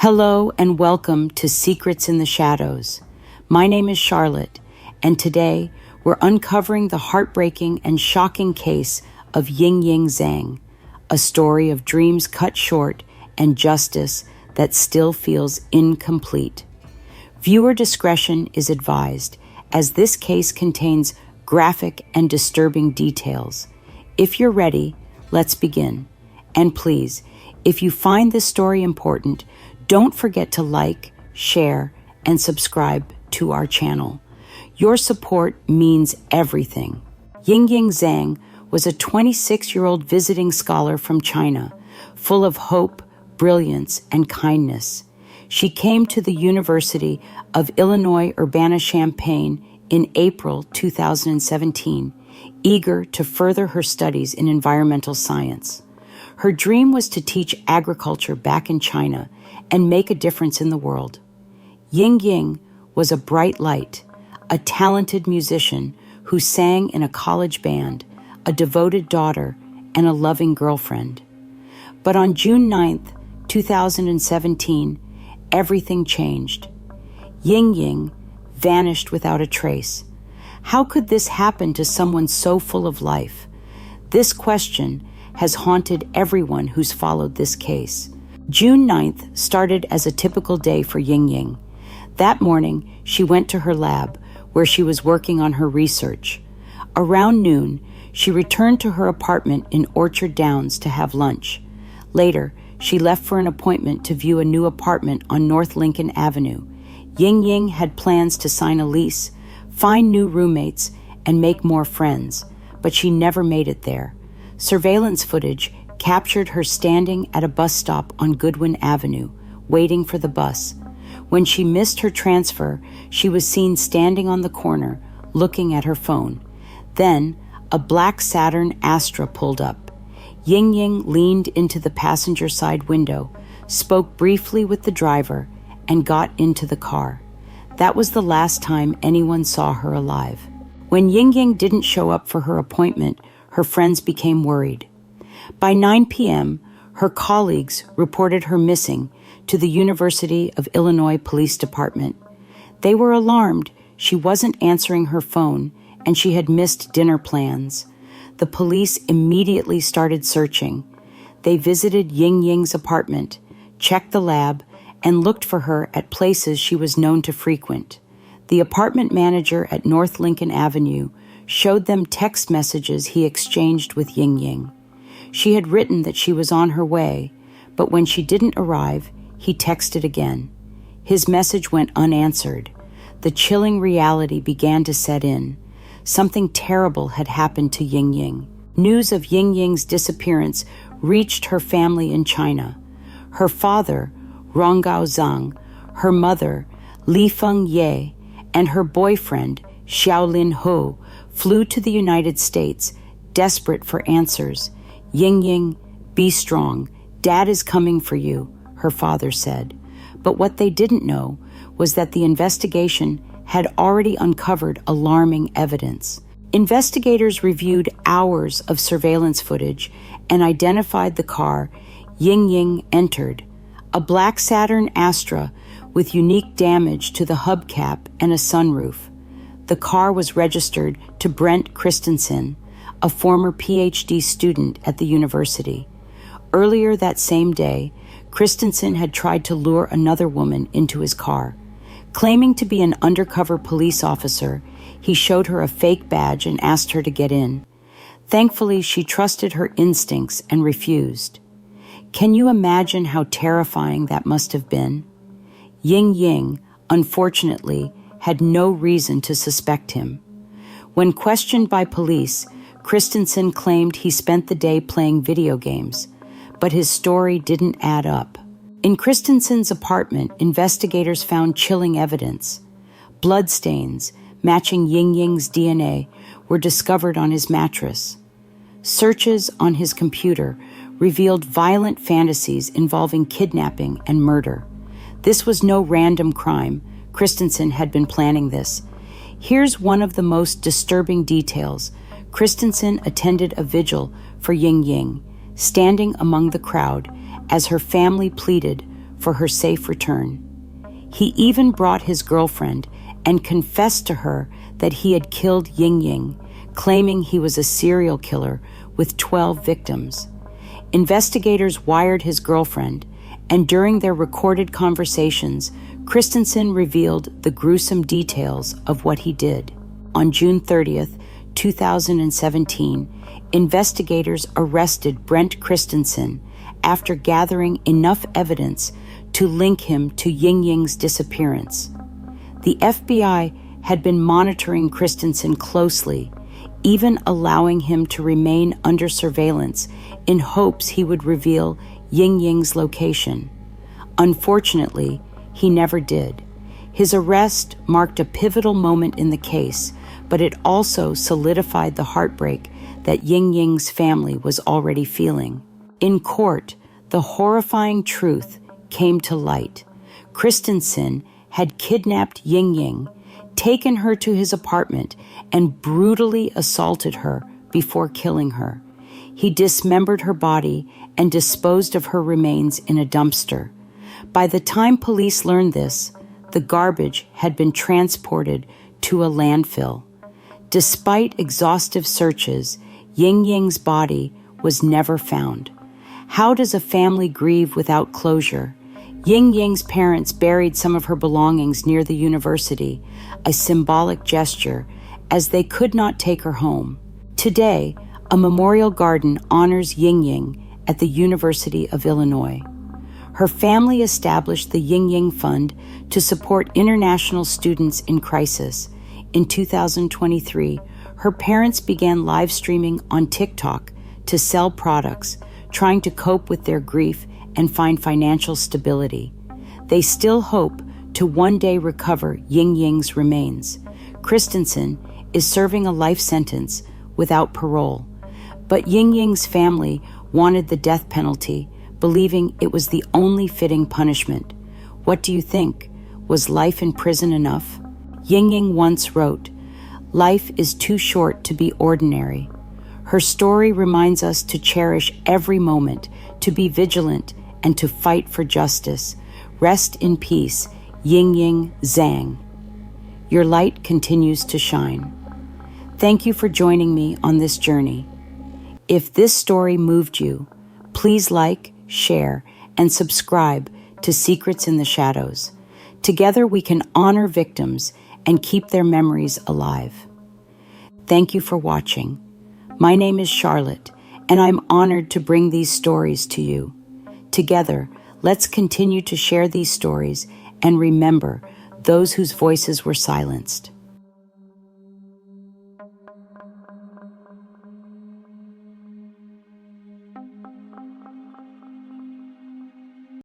Hello and welcome to Secrets in the Shadows. My name is Charlotte, and today we're uncovering the heartbreaking and shocking case of Yingying Zang, a story of dreams cut short and justice that still feels incomplete. Viewer discretion is advised, as this case contains graphic and disturbing details. If you're ready, let's begin. And please, if you find this story important, don't forget to like, share, and subscribe to our channel. Your support means everything. Yingying Zang was a 26-year-old visiting scholar from China, full of hope, brilliance, and kindness. She came to the University of Illinois Urbana-Champaign in April 2017, eager to further her studies in environmental science. Her dream was to teach agriculture back in China and make a difference in the world. Yingying was a bright light, a talented musician who sang in a college band, a devoted daughter, and a loving girlfriend. But on June 9th, 2017, everything changed. Yingying vanished without a trace. How could this happen to someone so full of life? This question has haunted everyone who's followed this case. June 9th started as a typical day for Yingying. That morning, she went to her lab, where she was working on her research. Around noon, she returned to her apartment in Orchard Downs to have lunch. Later, she left for an appointment to view a new apartment on North Lincoln Avenue. Yingying had plans to sign a lease, find new roommates, and make more friends, but she never made it there. Surveillance footage captured her standing at a bus stop on Goodwin Avenue, waiting for the bus. When she missed her transfer, she was seen standing on the corner, looking at her phone. Then, a black Saturn Astra pulled up. Yingying leaned into the passenger side window, spoke briefly with the driver, and got into the car. That was the last time anyone saw her alive. When Yingying didn't show up for her appointment, her friends became worried. By 9 p.m., her colleagues reported her missing to the University of Illinois Police Department. They were alarmed. She wasn't answering her phone, and she had missed dinner plans. The police immediately started searching. They visited Yingying's apartment, checked the lab, and looked for her at places she was known to frequent. The apartment manager at North Lincoln Avenue showed them text messages he exchanged with Yingying. She had written that she was on her way, but when she didn't arrive, he texted again. His message went unanswered. The chilling reality began to set in. Something terrible had happened to Yingying. News of Yingying's disappearance reached her family in China. Her father, Yingying Zang, her mother, Li Feng Ye, and her boyfriend, Xiaolin Ho, flew to the United States, desperate for answers. Yingying, be strong. Dad is coming for you, her father said. But what they didn't know was that the investigation had already uncovered alarming evidence. Investigators reviewed hours of surveillance footage and identified the car Yingying entered, a black Saturn Astra with unique damage to the hubcap and a sunroof. The car was registered to Brendt Christensen, a former PhD student at the university. Earlier that same day, Christensen had tried to lure another woman into his car. Claiming to be an undercover police officer, he showed her a fake badge and asked her to get in. Thankfully, she trusted her instincts and refused. Can you imagine how terrifying that must have been? Yingying, unfortunately, had no reason to suspect him. When questioned by police, Christensen claimed he spent the day playing video games, but his story didn't add up. In Christensen's apartment, investigators found chilling evidence. Bloodstains matching Yingying's DNA were discovered on his mattress. Searches on his computer revealed violent fantasies involving kidnapping and murder. This was no random crime. Christensen had been planning this. Here's one of the most disturbing details. Christensen attended a vigil for Yingying, standing among the crowd as her family pleaded for her safe return. He even brought his girlfriend and confessed to her that he had killed Yingying, claiming he was a serial killer with 12 victims. Investigators wired his girlfriend, and during their recorded conversations, Christensen revealed the gruesome details of what he did. On June 30th, 2017, investigators arrested Brendt Christensen after gathering enough evidence to link him to Yingying's disappearance. The FBI had been monitoring Christensen closely, even allowing him to remain under surveillance in hopes he would reveal Yingying's location. Unfortunately, he never did. His arrest marked a pivotal moment in the case, but it also solidified the heartbreak that Yingying's family was already feeling. In court, the horrifying truth came to light. Christensen had kidnapped Yingying, taken her to his apartment, and brutally assaulted her before killing her. He dismembered her body and disposed of her remains in a dumpster. By the time police learned this, the garbage had been transported to a landfill. Despite exhaustive searches, Yingying's body was never found. How does a family grieve without closure? Yingying's parents buried some of her belongings near the university, a symbolic gesture, as they could not take her home. Today, a memorial garden honors Yingying at the University of Illinois. Her family established the Yingying Fund to support international students in crisis. In 2023, her parents began live streaming on TikTok to sell products, trying to cope with their grief and find financial stability. They still hope to one day recover Yingying's remains. Christensen is serving a life sentence without parole, but Yingying's family wanted the death penalty, believing it was the only fitting punishment. What do you think? Was life in prison enough? Yingying once wrote, "Life is too short to be ordinary." Her story reminds us to cherish every moment, to be vigilant, and to fight for justice. Rest in peace, Yingying Zang. Your light continues to shine. Thank you for joining me on this journey. If this story moved you, please like, share, and subscribe to Secrets in the Shadows. Together we can honor victims and keep their memories alive. Thank you for watching. My name is Charlotte, and I'm honored to bring these stories to you. Together, let's continue to share these stories and remember those whose voices were silenced.